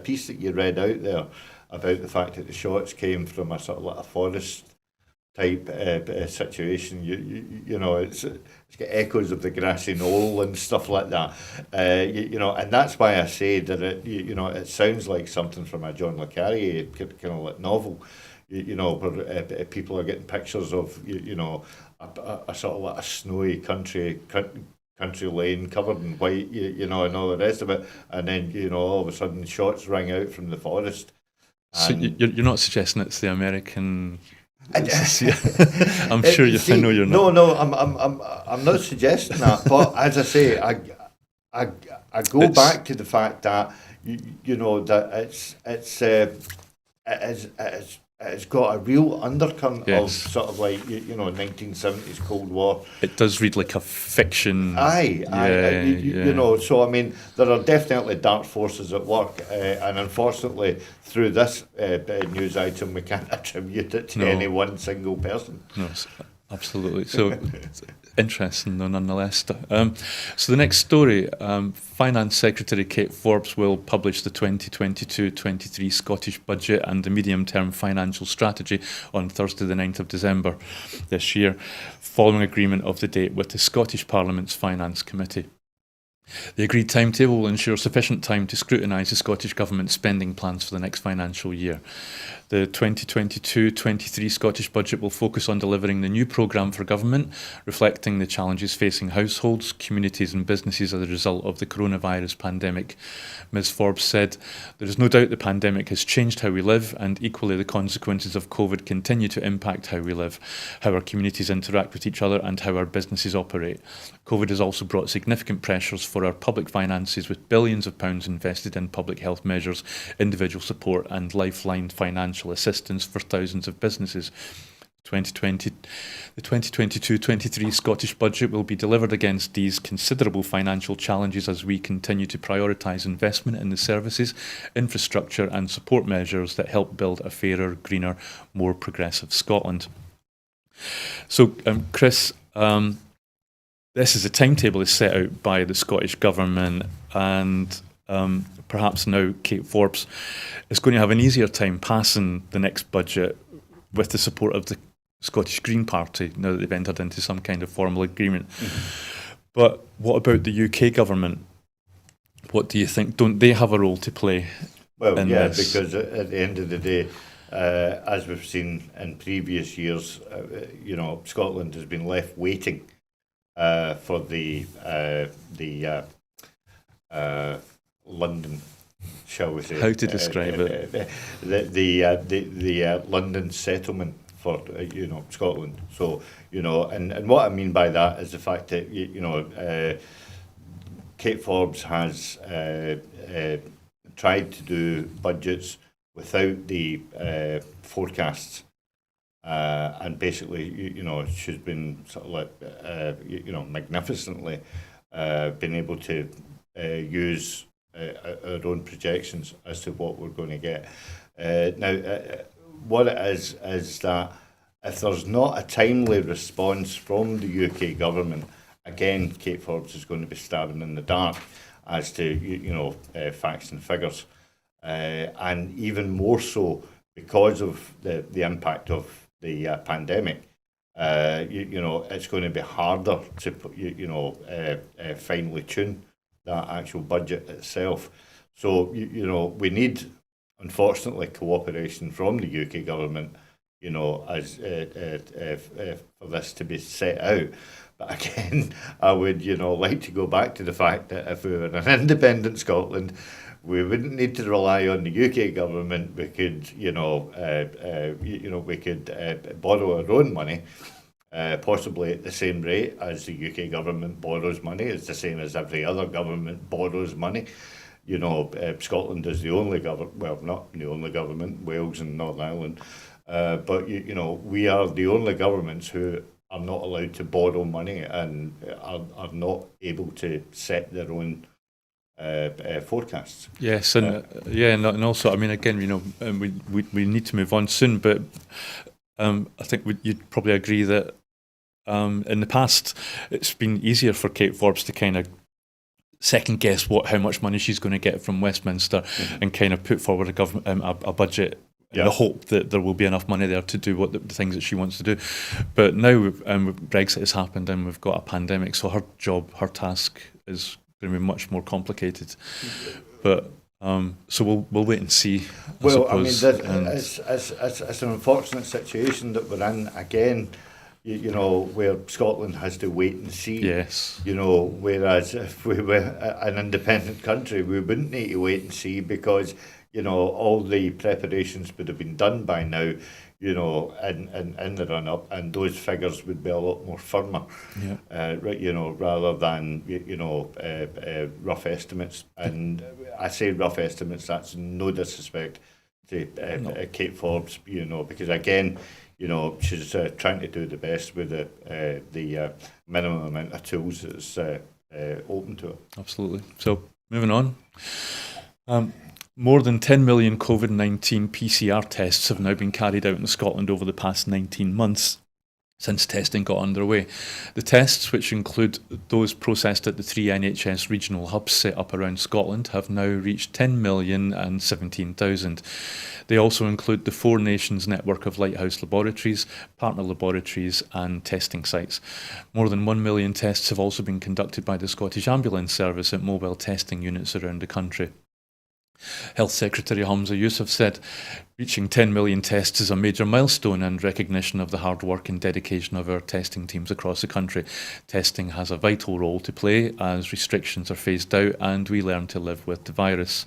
Speaker 2: piece that you read out there about the fact that the shots came from a sort of like a forest type situation. You know, it's got echoes of the grassy knoll and stuff like that. You know, and that's why I say that it, you know, it sounds like something from a John le Carre kind of like novel. You know, where people are getting pictures of you know, a sort of like a snowy country lane covered in white, you know, and all the rest of it, and then, you know, all of a sudden shots rang out from the forest.
Speaker 1: So you're not suggesting it's the American? I'm sure you. I know you're not.
Speaker 2: No, I'm not suggesting that. But as I say, I go back to the fact that you know that it's got a real undercurrent of sort of like, you know, 1970s Cold War.
Speaker 1: It does read like a fiction.
Speaker 2: You know, so I mean, there are definitely dark forces at work, and unfortunately, through this news item, we can't attribute it to any one single person.
Speaker 1: No, absolutely. So it's interesting, though, nonetheless. So the next story, Finance Secretary Kate Forbes will publish the 2022-23 Scottish Budget and the Medium-Term Financial Strategy on Thursday the 9th of December this year, following agreement of the date with the Scottish Parliament's Finance Committee. The agreed timetable will ensure sufficient time to scrutinise the Scottish Government's spending plans for the next financial year. The 2022-23 Scottish Budget will focus on delivering the new programme for government, reflecting the challenges facing households, communities and businesses as a result of the coronavirus pandemic. Ms Forbes said, "There is no doubt the pandemic has changed how we live, and equally the consequences of COVID continue to impact how we live, how our communities interact with each other and how our businesses operate. COVID has also brought significant pressures for our public finances, with billions of pounds invested in public health measures, individual support and lifeline financial assistance for thousands of businesses. The 2022-23 Scottish Budget will be delivered against these considerable financial challenges as we continue to prioritise investment in the services, infrastructure and support measures that help build a fairer, greener, more progressive Scotland." So, Chris, this is a timetable is set out by the Scottish Government, and perhaps now Kate Forbes is going to have an easier time passing the next budget with the support of the Scottish Green Party, now that they've entered into some kind of formal agreement. Mm-hmm. But what about the UK government? What do you think? Don't they have a role to play?
Speaker 2: Well, yeah,
Speaker 1: this?
Speaker 2: Because at the end of the day, as we've seen in previous years, you know, Scotland has been left waiting for the London, shall we say?
Speaker 1: How to describe it?
Speaker 2: The London settlement for Scotland. So and what I mean by that is the fact that Kate Forbes has tried to do budgets without the forecasts, and basically, she's been sort of like, magnificently been able to use our own projections as to what we're going to get. Now, what it is that if there's not a timely response from the UK government, again, Kate Forbes is going to be stabbing in the dark as to facts and figures, and even more so because of the impact of the pandemic. It's going to be harder to finely tune that actual budget itself. So we need, unfortunately, cooperation from the UK government, as for this to be set out. But again, I would, like to go back to the fact that if we were an independent Scotland, we wouldn't need to rely on the UK government. We could, we could borrow our own money, possibly at the same rate as the UK government borrows money. It's the same as every other government borrows money. Scotland is the only government, well, not the only government, Wales and Northern Ireland, but we are the only governments who are not allowed to borrow money and are not able to set their own forecasts.
Speaker 1: Yes, and and also, I mean, again, we need to move on soon, but I think you'd probably agree that in the past it's been easier for Kate Forbes to kind of second guess how much money she's going to get from Westminster, and kind of put forward a budget in the hope that there will be enough money there to do what the things that she wants to do. But now Brexit has happened and we've got a pandemic, so her task is going to be much more complicated. But so we'll wait and see. I suppose.
Speaker 2: It's an unfortunate situation that we're in again. Where Scotland has to wait and see.
Speaker 1: Yes.
Speaker 2: Whereas if we were an independent country, we wouldn't need to wait and see, because all the preparations would have been done by now. In the run up, and those figures would be a lot more firmer. Rather than rough estimates. And I say rough estimates. That's no disrespect to Kate Forbes. Because again, she's trying to do the best with the minimum amount of tools that's open to her.
Speaker 1: Absolutely. So moving on. More than 10 million COVID-19 PCR tests have now been carried out in Scotland over the past 19 months since testing got underway. The tests, which include those processed at the 3 NHS regional hubs set up around Scotland, have now reached 10,017,000. They also include the 4 Nations network of lighthouse laboratories, partner laboratories and testing sites. More than 1 million tests have also been conducted by the Scottish Ambulance Service at mobile testing units around the country. Health Secretary Hamza Yousaf said, reaching 10 million tests is a major milestone and recognition of the hard work and dedication of our testing teams across the country. Testing has a vital role to play as restrictions are phased out and we learn to live with the virus.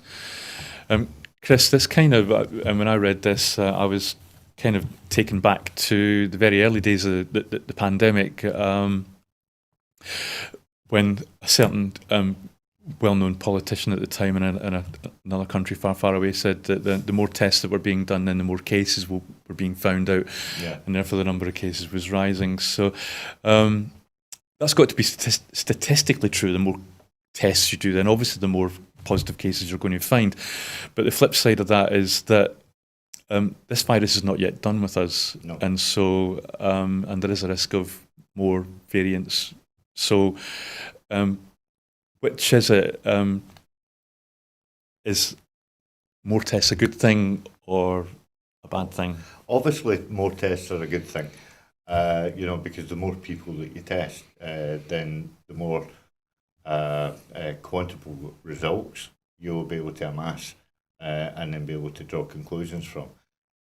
Speaker 1: Chris, this kind of, when I read this, I was kind of taken back to the very early days of the pandemic, when a certain well-known politician at the time in another country far, far away said that the more tests that were being done, then the more cases were being found out, and therefore the number of cases was rising. So that's got to be statistically true. The more tests you do, then obviously the more positive cases you're going to find. But the flip side of that is that this virus is not yet done with us, and so and there is a risk of more variants. So which is it? Is more tests a good thing or a bad thing?
Speaker 2: Obviously, more tests are a good thing. Because the more people that you test, then the more quantifiable results you'll be able to amass, and then be able to draw conclusions from.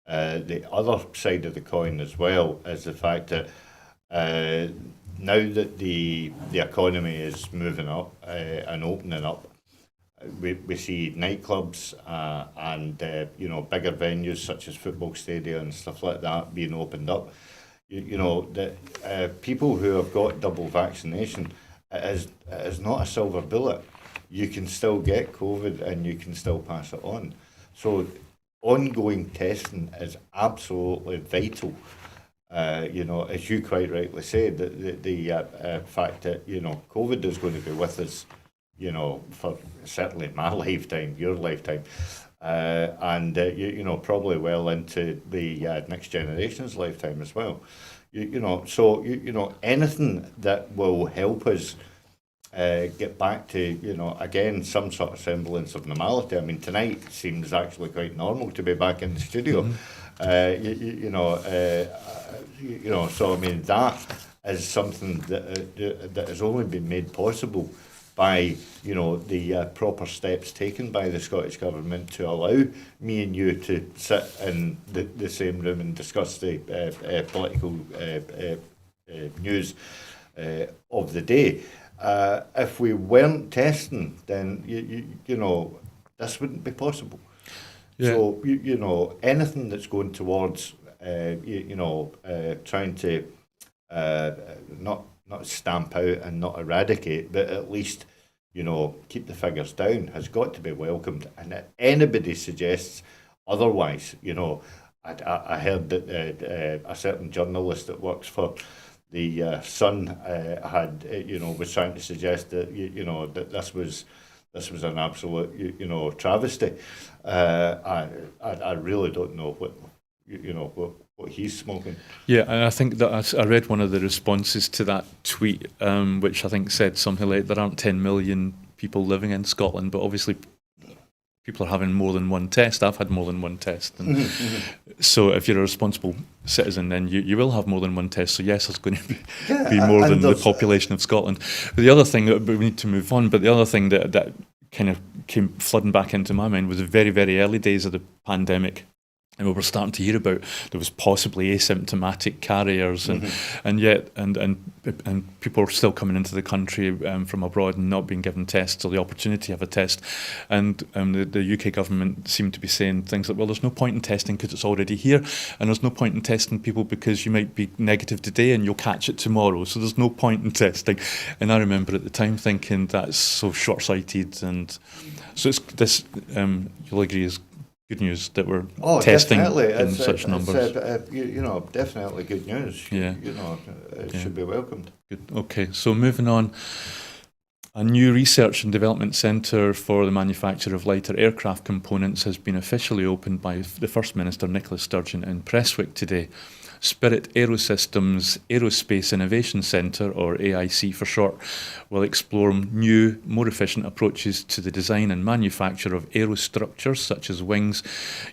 Speaker 2: The other side of the coin as well is the fact that now that the economy is moving up and opening up, we see nightclubs and bigger venues such as football stadia and stuff like that being opened up. The people who have got double vaccination, it is not a silver bullet. You can still get COVID and you can still pass it on. So ongoing testing is absolutely vital. As you quite rightly said, the fact that COVID is going to be with us, for certainly my lifetime, your lifetime, and probably well into the next generation's lifetime as well. Anything that will help us get back to, again, some sort of semblance of normality. I mean, tonight seems actually quite normal to be back in the studio. So I mean, that is something that has only been made possible by the proper steps taken by the Scottish Government to allow me and you to sit in the same room and discuss the political news of the day. If we weren't testing, then this wouldn't be possible. Yeah. So anything that's going towards trying to not stamp out and not eradicate, but at least keep the figures down has got to be welcomed. And if anybody suggests otherwise, I heard that a certain journalist that works for the Sun was trying to suggest that that this was an absolute travesty. I really don't know what he's smoking.
Speaker 1: Yeah, and I think that I read one of the responses to that tweet, which I think said something like, there aren't 10 million people living in Scotland, but obviously people are having more than one test. I've had more than one test. And so if you're a responsible citizen, then you will have more than one test. So yes, it's going to be more than the population of Scotland. But the other thing, we need to move on, but the other thing that kind of came flooding back into my mind was the very, very early days of the pandemic. And we were starting to hear about there was possibly asymptomatic carriers, and yet people are still coming into the country from abroad and not being given tests or the opportunity to have a test. And the UK government seemed to be saying things like, well, there's no point in testing because it's already here, and there's no point in testing people because you might be negative today and you'll catch it tomorrow. So there's no point in testing. And I remember at the time thinking that's so short-sighted, and so it's this. You'll agree is good news that we're testing in such numbers.
Speaker 2: Definitely good news.
Speaker 1: Yeah.
Speaker 2: It should be welcomed.
Speaker 1: Good. Okay, so moving on. A new research and development centre for the manufacture of lighter aircraft components has been officially opened by the First Minister Nicola Sturgeon in Prestwick today. Spirit Aerosystems Aerospace Innovation Centre, or AIC for short, will explore new, more efficient approaches to the design and manufacture of aerostructures such as wings,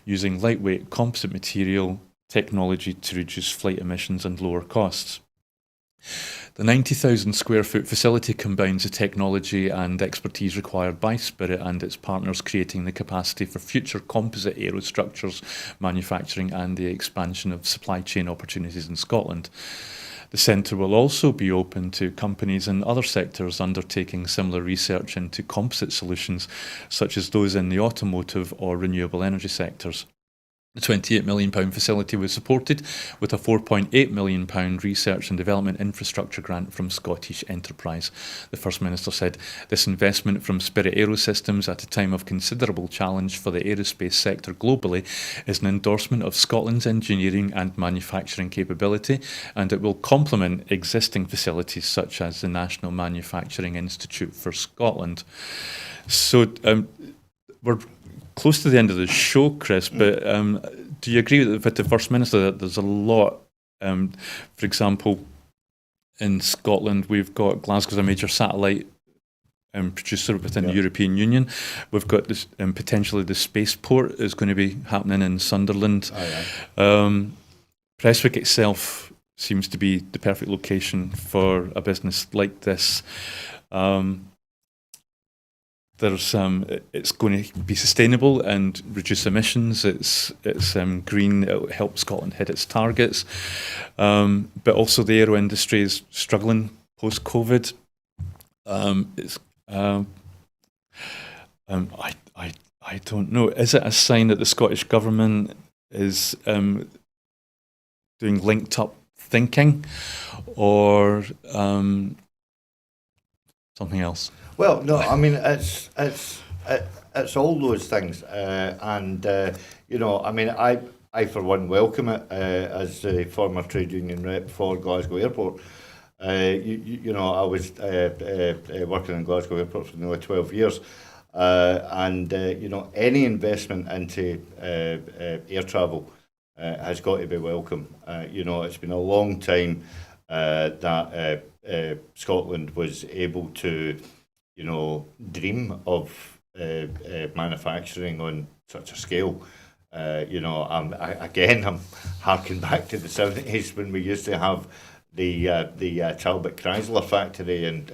Speaker 1: using lightweight composite material technology to reduce flight emissions and lower costs. The 90,000 square foot facility combines the technology and expertise required by Spirit and its partners, creating the capacity for future composite aerostructures manufacturing and the expansion of supply chain opportunities in Scotland. The centre will also be open to companies in other sectors undertaking similar research into composite solutions, such as those in the automotive or renewable energy sectors. The £28 million facility was supported with a £4.8 million research and development infrastructure grant from Scottish Enterprise. The First Minister said this investment from Spirit Aerosystems at a time of considerable challenge for the aerospace sector globally is an endorsement of Scotland's engineering and manufacturing capability, and it will complement existing facilities such as the National Manufacturing Institute for Scotland. So we're close to the end of the show, Chris, but do you agree with the First Minister that there's a lot, for example, in Scotland, we've got Glasgow's a major satellite producer within the European Union. We've got this, potentially the spaceport is going to be happening in Sunderland. Prestwick itself seems to be the perfect location for a business like this. It's going to be sustainable and reduce emissions. It's green. It'll help Scotland hit its targets. But also the aero industry is struggling post-COVID. I don't know. Is it a sign that the Scottish Government is doing linked up thinking, or something else?
Speaker 2: Well, no, I mean it's all those things, and you know, I mean, I for one welcome it as the former trade union rep for Glasgow Airport. You know, I was working in Glasgow Airport for nearly 12 years, and you know, any investment into air travel has got to be welcome. You know, it's been a long time that Scotland was able to, you know, dream of manufacturing on such a scale. You know, I'm harking back to the 70s when we used to have the Talbot Chrysler factory in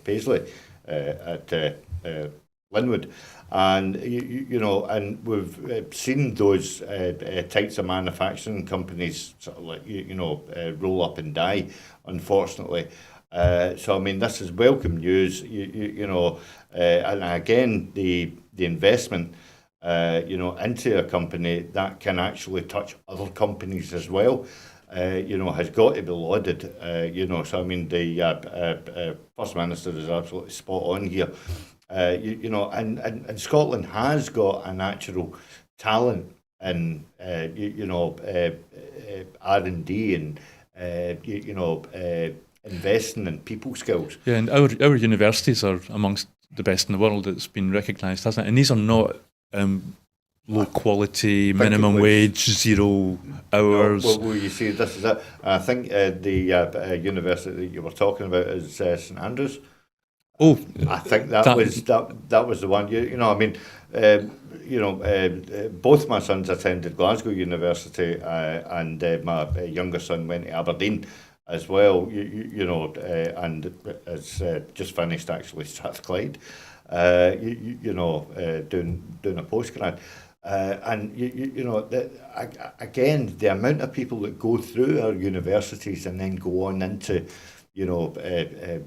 Speaker 2: Paisley at Linwood, and you know, and we've seen those types of manufacturing companies sort of like you know roll up and die, unfortunately. So I mean, this is welcome news. You know, and again, the investment. You know, into a company that can actually touch other companies as well, you know, has got to be lauded. You know, so I mean, the First Minister is absolutely spot on here. You know, and Scotland has got a natural talent in, you know, R&D and, you know, investing in people skills.
Speaker 1: Yeah, and our universities are amongst the best in the world. It's been recognised, hasn't it? And these are not low quality, minimum wage, 0 hours.
Speaker 2: No, well, you see, this is it. I think the university that you were talking about is St Andrews.
Speaker 1: Oh,
Speaker 2: I think that was the one. You know, I mean, you know, both my sons attended Glasgow University, and my younger son went to Aberdeen as well. You know, and it's just finished actually Strathclyde. You know, doing a postgrad. And you know, again, the amount of people that go through our universities and then go on into, you know,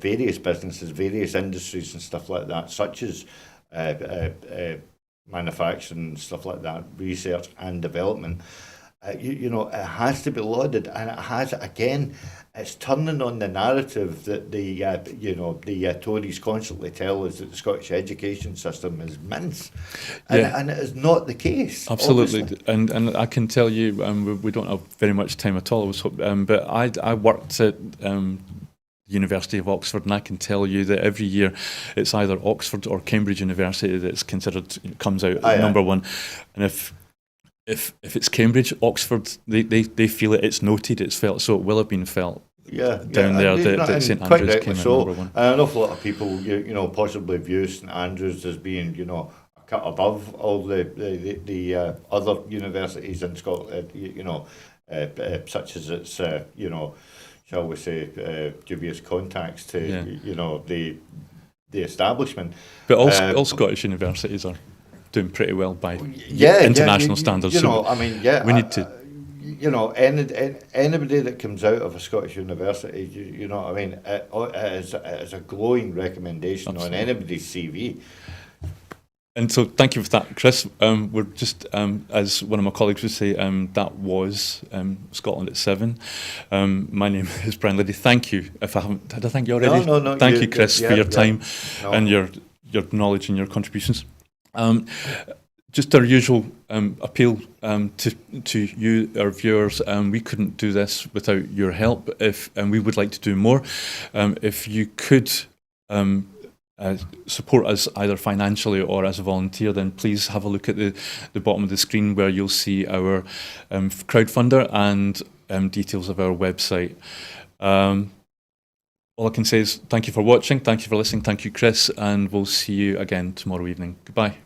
Speaker 2: various businesses, various industries and stuff like that, such as manufacturing, stuff like that, research and development. You know, it has to be lauded, and it has, again, it's turning on the narrative that the you know, the Tories constantly tell us that the Scottish education system is mince, and it is not the case.
Speaker 1: Absolutely,
Speaker 2: obviously.
Speaker 1: and I can tell you, we don't have very much time at all. But I worked at University of Oxford, and I can tell you that every year it's either Oxford or Cambridge University that's considered, comes out number one, and if it's Cambridge, Oxford, they feel it, it's noted, it's felt, so it will have been felt down there that St Andrews came in number one.
Speaker 2: And an awful lot of people, you know, possibly view St Andrews as being, you know, a cut above all the other universities in Scotland, you know, such as its, you know, shall we say, dubious contacts to, you know, the establishment.
Speaker 1: But all Scottish universities are doing pretty well by international standards.
Speaker 2: You know, I mean,
Speaker 1: we need to.
Speaker 2: You know, anybody that comes out of a Scottish university, you know what I mean, it is a glowing recommendation. Absolutely. On anybody's CV.
Speaker 1: And so, thank you for that, Chris. We're just, as one of my colleagues would say, that was Scotland at 7. My name is Brian Liddy. Thank you. If I haven't, did I thank you already?
Speaker 2: No.
Speaker 1: Thank you, Chris, for your time and your knowledge and your contributions. Just our usual appeal to you, our viewers. We couldn't do this without your help. And we would like to do more. If you could support us either financially or as a volunteer, then please have a look at the bottom of the screen where you'll see our crowdfunder and details of our website. All I can say is thank you for watching, thank you for listening, thank you, Chris, and we'll see you again tomorrow evening. Goodbye.